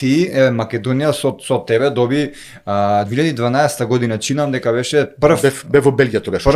ти Македонија со тебе доби 2012 година чинам дека беше прв Бев во Белгија тогаш,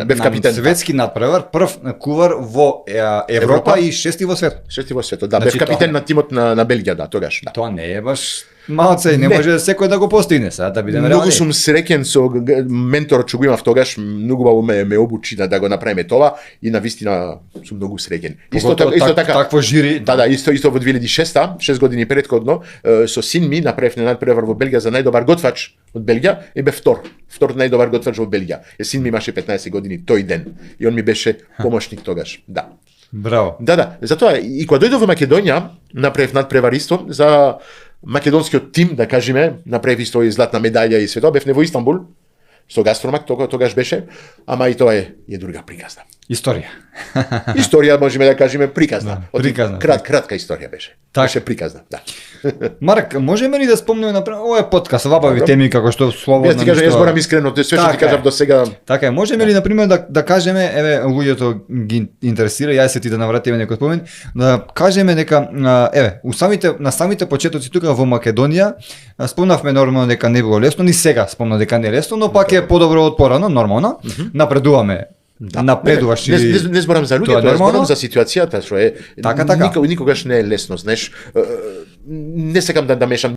бев капитен. Светски надпревар, прв кувар во Европа и шести во свет. Шести во светот, да, бев капитен на тимот на Белгија, да, тогаш, да. Тоа не е баш малце, не може секој да го постигне, сега да бидеме реални. Многу сум среќен со менторот што го имав тогаш, многу убаво ме обучи да го направиме тоа и навистина сум многу среќен. Исто така такво жири. Да, исто во 2006, 6 години претходно, со син ми направивме надпревар во Белгија за најдобар готвач од Белгија и бев втор најдобар готвач во Белгија. Син ми имаше 15 години тој ден и он ми беше помошник тогаш. Да. Браво. Да, затоа и кога дојдов во Македонија, направив надпревар исто за македонскиот тим, да кажеме, направив исто и златна медаља и свето, бев во Истанбул, со Гастромак, тогаш беше, ама и тоа е друга приказна. Историја. Историја можеме да кажеме приказна. Да, приказна. Кратка историја беше. Беше приказна, да. Марк, можеме ли да спомнеме например, ова е подкаст, вабави теми како што слободно. Јас ти кажам, јас зборам искрено, све што ти кажав до сега. Така е, можеме ли например да кажеме, еве луѓето ги интересира, јас се ти да навратиме некој спомен, да кажеме дека еве, на самите почетоци тука во Македонија, спомнавме нормално дека не било лесно, ни сега спомна дека не е лесно, но пак е подобро од порано, нормално. Напредуваме. Да. Напредуваш не зборам за луѓето, зборам за ситуацијата што е така. Никогаш не е лесно, знаеш. Не сакам да мешам